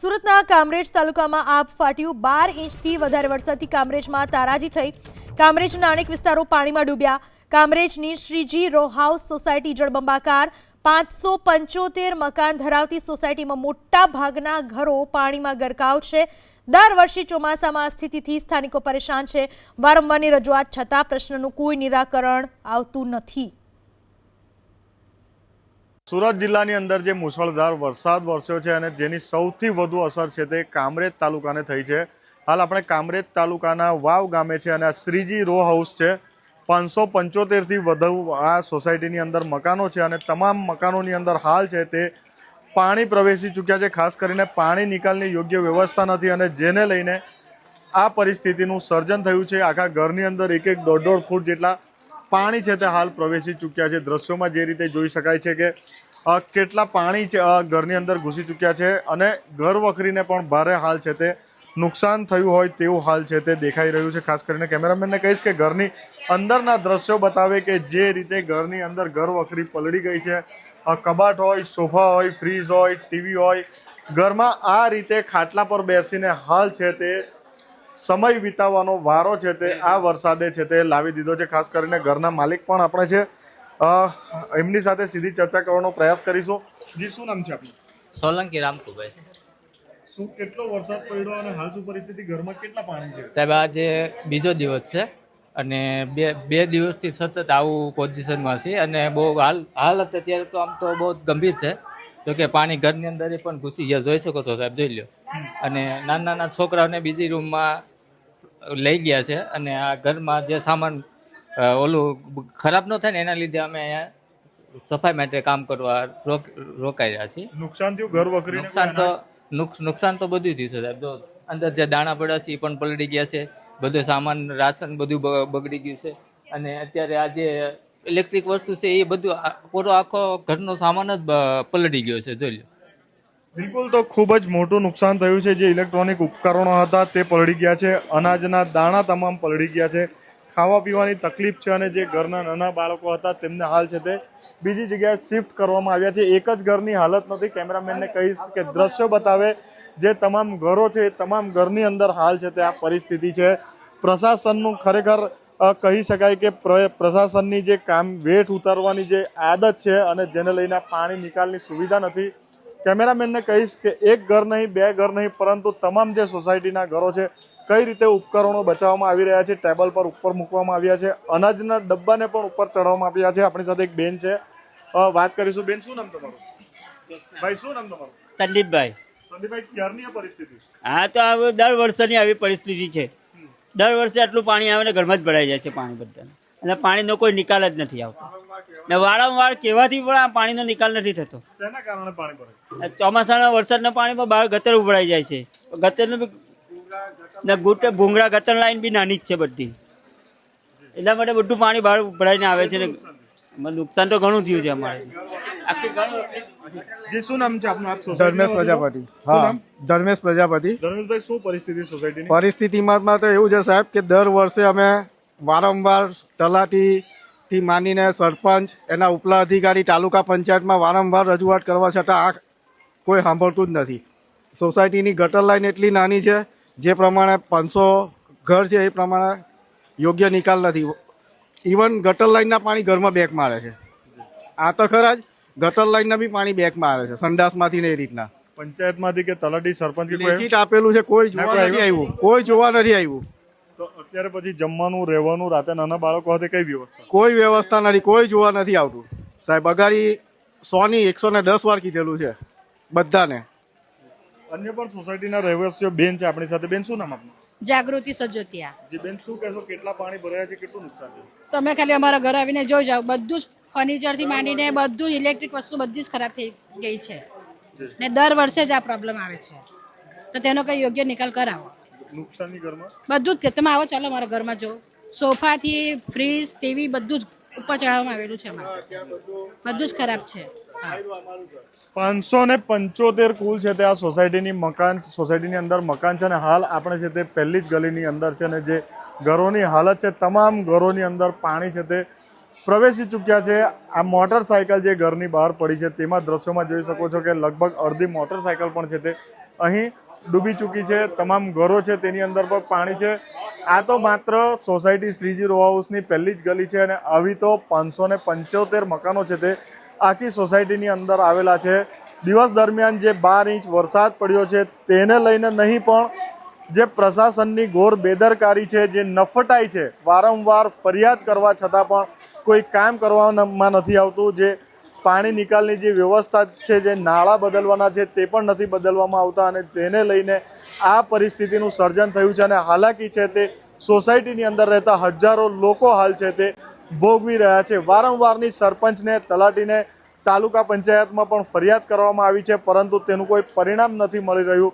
સુરતના કામરેજ તાલુકામાં આબ ફાટ્યું 12 ઇંચથી વધારે વરસાદથી કામરેજમાં તારાજી થઈ। કામરેજના અનેક વિસ્તારો પાણીમાં ડૂબ્યા। કામરેજની શ્રીજી રો હાઉસ સોસાયટી જળબંબાકાર। 575 મકાન ધરાવતી સોસાયટીમાં મોટા ભાગના ઘરો પાણીમાં ગરકાવ છે। દર વર્ષે ચોમાસામાં આ સ્થિતિથી સ્થાનિકો પરેશાન છે। વારંવારની રજૂઆત છતાં પ્રશ્નનું કોઈ નિરાકરણ આવતું નથી। સુરત જિલ્લાની અંદર જે મુસળધાર વરસાદ વરસ્યો છે અને જેની સૌથી વધુ અસર છે તે કામરેજ તાલુકાને થઈ છે। હાલ આપણે કામરેજ તાલુકાના વાવ ગામે છે અને આ શ્રીજી રો હાઉસ છે। 575 થી વધુ આ સોસાયટીની અંદર મકાનો છે અને તમામ મકાનોની અંદર હાલ છે તે પાણી પ્રવેશી ચૂક્યા છે। ખાસ કરીને પાણી નિકાલની યોગ્ય વ્યવસ્થા નથી અને જેને લઈને આ પરિસ્થિતિનું સર્જન થયું છે। આખા ઘરની અંદર 1-1, 1.5 ફૂટ જેટલા પાણી છે તે હાલ પ્રવેશી ચૂક્યા છે। દ્રશ્યોમાં જે રીતે જોઈ શકાય છે કે કેટલા પાણી ઘરની અંદર ઘૂસી ચૂક્યા છે અને ઘર વખરીને પણ ભારે હાલ છે તે નુકસાન થયું હોય તેવું હાલ છે તે દેખાઈ રહ્યું છે। ખાસ કરીને કેમેરામેનને કહીશ કે ઘરની અંદરના દ્રશ્યો બતાવે કે જે રીતે ઘરની અંદર ઘર વખરી પલળી ગઈ છે। કબાટ હોય, સોફા હોય, ફ્રીજ હોય, ટીવી હોય, ઘરમાં આ રીતે ખાટલા પર બેસીને હાલ છે તે સમય વિતાવવાનો વારો છે તે આ વરસાદે છે તે લાવી દીધો છે। ખાસ કરીને ઘરના માલિક પણ આપણે છે, એમની સાથે સીધી ચર્ચા કરવાનો પ્રયાસ કરીશું। જી, શું નામ છે આપનું? સોલંકી રામકુભાઈ। શું કેટલો વરસાદ પડ્યો અને હાલ શું પરિસ્થિતિ, ઘરમાં કેટલા પાણી છે? સાહેબ, આજે બીજો દિવસ છે અને બે દિવસથી સતત આવું પોઝિશનમાં છે અને બહુ હાલત અત્યારે તો આમ તો બહુ ગંભીર છે। જો કે પાણી ઘરની અંદર પણ ઘૂસી ગયા, જોઈ શકો છો સાહેબ, જોઈ લો। અને નાના છોકરાઓને બીજી રૂમમાં લઈ ગયા છે અને આ ઘરમાં જે સામાન ઓલું ખરાબ ન થાય ને એના લીધે અમે અહીંયા સફાઈ માટે કામ કરવા રોકાઈ રહ્યા છીએ। નુકસાન થયું ઘર વખરી? નુકસાન તો બધું થયું છે સાહેબ। જો અંદર જે દાણા પડ્યા છે એ પણ પલળી ગયા છે, બધું સામાન રાશન બધું બગડી ગયું છે અને અત્યારે આ જે ઇલેક્ટ્રિક વસ્તુ છે એ બધું પૂરો આખો ઘરનો સામાન જ પલળી ગયો છે, જોઈ લો। બિલકુલ, તો ખૂબ જ મોટું નુકસાન થયું છે। જે ઇલેક્ટ્રોનિક ઉપકરણો હતા તે પલળી ગયા છે, અનાજના દાણા તમામ પલળી ગયા છે, ખાવા પીવાની તકલીફ છે અને જે ઘરના નાના બાળકો હતા તેમને હાલ છે તે બીજી જગ્યાએ શિફ્ટ કરવામાં આવ્યા છે। એક જ ઘરની હાલત નથી, કેમેરામેનને કહીશ કે દ્રશ્યો બતાવે જે તમામ ઘરો છે એ તમામ ઘરની અંદર હાલ છે તે આ પરિસ્થિતિ છે। પ્રશાસનનું ખરેખર કહી શકાય કે પ્રશાસનની જે કામ વેઠ ઉતારવાની જે આદત છે અને જેને લઈને પાણી નિકાલની સુવિધા નથી। કેમેરામેનને કહીશ કે એક ઘર નહીં, બે ઘર નહીં, પરંતુ તમામ જે સોસાયટીના ઘરો છે કઈ રીતે ઉપકરણો બચાવવામાં આવી રહ્યા છે, ટેબલ પર ઉપર મૂકવામાં આવ્યા છે, અનાજના ડબ્બાને પણ ઉપર ચડાવવામાં આવ્યા છે। આપણી સાથે એક બેન છે, વાત કરીશું। બેન, શું નામ તમારું? ભાઈ, શું નામ તમારું? સંદીપભાઈ। સંદીપભાઈ, ક્યારની આ પરિસ્થિતિ? હા, તો હવે દર વર્ષની આવી પરિસ્થિતિ છે। દર વર્ષે આટલું પાણી આવે ને ઘરમાં જ ભરાઈ જાય છે પાણી બધાને, અને પાણીનો કોઈ નિકાલ જ નથી આવતો ને વારંવાર કહેવાથી પણ આ પાણીનો નિકાલ નથી થતો। શેના કારણે પાણી ભરાય? ચોમાસાના વરસાદના પાણીમાં બહાર ગટર ઉભરાઈ જાય છે। ગટરનું ને ભૂંગળા ગટર લાઈન બી નાની જ છે બધી, એટલા માટે બધું પાણી બહાર ભરાઈને આવે છે ને નુકસાન તો ઘણું થયું છે અમારે। જી, શું નામ છે આપનું? આપ ધર્મેશ પ્રજાપતિ। હા, ધર્મેશ પ્રજાપતિ। ધર્મેશભાઈ, શું પરિસ્થિતિ સોસાયટીની? પરિસ્થિતિમાં તો એવું છે સાહેબ કે દર વર્ષે અમે વારંવાર તલાટીથી માંડીને સરપંચ, એના ઉપલા અધિકારી, તાલુકા પંચાયતમાં વારંવાર રજૂઆત કરવા છતાં આ કોઈ સાંભળતું જ નથી। સોસાયટીની ગટર લાઈન એટલી નાની છે, જે પ્રમાણે 500 ઘર છે એ પ્રમાણે યોગ્ય નિકાલ નથી। ઇવન ગટર લાઈનના પાણી ઘરમાં બેક મારે છે। આ તો ખરા જ, ગટર લાઈનના બી પાણી બેક મારે છે સંડાસમાંથી ને એ રીતના। પંચાયતમાંથી કે તલાટી, સરપંચ લેખિત આપેલું છે, કોઈ જોવા નથી આવ્યું, કોઈ જોવા નથી આવ્યું। તો અત્યારે પછી જમવાનું, રહેવાનું, રાતે નાના બાળકો સાથે કઈ વ્યવસ્થા? કોઈ વ્યવસ્થા નથી, કોઈ જોવા નથી આવતું સાહેબ। અગાડી 100ની 110 વાર કીધેલું છે બધાને। અન્ય પણ સોસાયટીના રહેવાસીઓ બેન છે આપણી સાથે। બેન, શું નામ આપનું? જાગૃતિ સજોતિયા। જી બેન, શું કહેશો, કેટલા પાણી ભરાયા છે, કેટલું નુકસાન છે? તમે ખાલી અમારા ઘર આવીને જોઈ જાઓ, બધું જ ફર્નિચરથી માંડીને બધું ઇલેક્ટ્રિક વસ્તુ બધી જ ખરાબ થઈ ગઈ છે ને દર વર્ષે જ આ પ્રોબ્લેમ આવે છે, તો તેનો કંઈ યોગ્ય નિકાલ કરાવો। નુકસાનની ઘરમાં બધું જ, તમે આવો ચાલો મારા ઘરમાં જો, સોફાથી ફ્રીજ, ટીવી બધું જ ઉપર ચડાવવામાં આવેલું છે અમારે, બધું જ ખરાબ છે। 575 કુલ છે તે આ સોસાયટીની અંદર મકાન છે અને હાલ આપણે છે તે પહેલી જ ગલીની અંદર છે અને જે ઘરોની હાલત છે, તમામ ઘરોની અંદર પાણી છે તે પ્રવેશી ચૂક્યા છે। આ મોટરસાયકલ જે ઘરની બહાર પડી છે તેમાં દ્રશ્યોમાં જોઈ શકો છો કે લગભગ અડધી મોટરસાયકલ પણ છે તે અહીં ડૂબી ચૂકી છે, તમામ ઘરો છે તેની અંદર પણ પાણી છે. આ તો માત્ર સોસાયટી શ્રીજી રો હાઉસની પહેલી જ ગલી છે અને આવી તો 575 મકાનો છે તે આખી સોસાયટીની અંદર આવેલા છે. દિવસ દરમિયાન જે 12 ઇંચ વરસાદ પડ્યો છે તેને લઈને નહીં પણ જે પ્રશાસનની ઘોર બેદરકારી છે, જે નફટાઈ છે, વારંવાર ફરિયાદ કરવા છતાં પણ કોઈ કામ કરવામાં નથી આવતું. જે પાણી નિકાલની જે વ્યવસ્થા છે, જે નાળા બદલવાના છે તે પણ નથી બદલવામાં આવતા અને તેને લઈને આ પરિસ્થિતિનું સર્જન થયું છે અને હાલાકી છે તે સોસાયટીની અંદર રહેતા હજારો લોકો હાલ છે તે ભોગવી રહ્યા છે. વારંવારની સરપંચને, તલાટીને, તાલુકા પંચાયતમાં પણ ફરિયાદ કરવામાં આવી છે, પરંતુ તેનું કોઈ પરિણામ નથી મળી રહ્યું.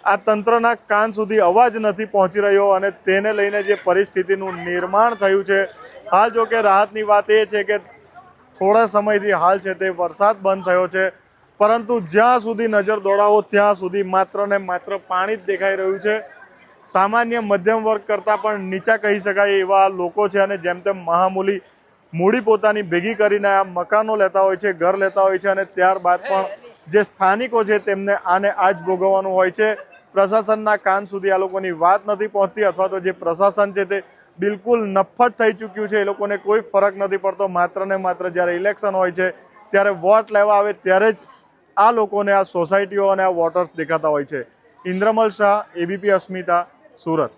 આ તંત્રના કાન સુધી અવાજ નથી પહોંચી રહ્યો અને તેને લઈને જે પરિસ્થિતિનું નિર્માણ થયું છે. હાલ જો કે રાહતની વાત એ છે કે થોડા સમયથી હાલ છે તે વરસાદ બંધ થયો છે, પરંતુ જ્યાં સુધી નજર દોડાવો ત્યાં સુધી માત્ર ને માત્ર પાણી જ દેખાઈ રહ્યું છે. સામાન્ય મધ્યમ વર્ગ કરતાં પણ નીચા કહી શકાય એવા લોકો છે અને જેમ તેમ મહામૂલી મૂડી પોતાની ભેગી કરીને આ મકાનો લેતા હોય છે, ઘર લેતા હોય છે અને ત્યારબાદ પણ જે સ્થાનિકો છે તેમને આને આ જ ભોગવવાનું હોય છે. પ્રશાસનના કાન સુધી આ લોકોની વાત નથી પહોંચતી, અથવા તો જે પ્રશાસન છે તે બિલકુલ નફ્ફટ થઈ ચૂક્યું છે. એ લોકોને કોઈ ફરક નથી પડતો. માત્ર ને માત્ર જ્યારે ઇલેક્શન હોય છે, ત્યારે વોટ લેવા આવે ત્યારે જ આ લોકોને આ સોસાયટીઓ અને આ વોટર્સ દેખાતા હોય છે. ઇન્દ્રમલ શાહ, ABP અસ્મિતા, સુરત.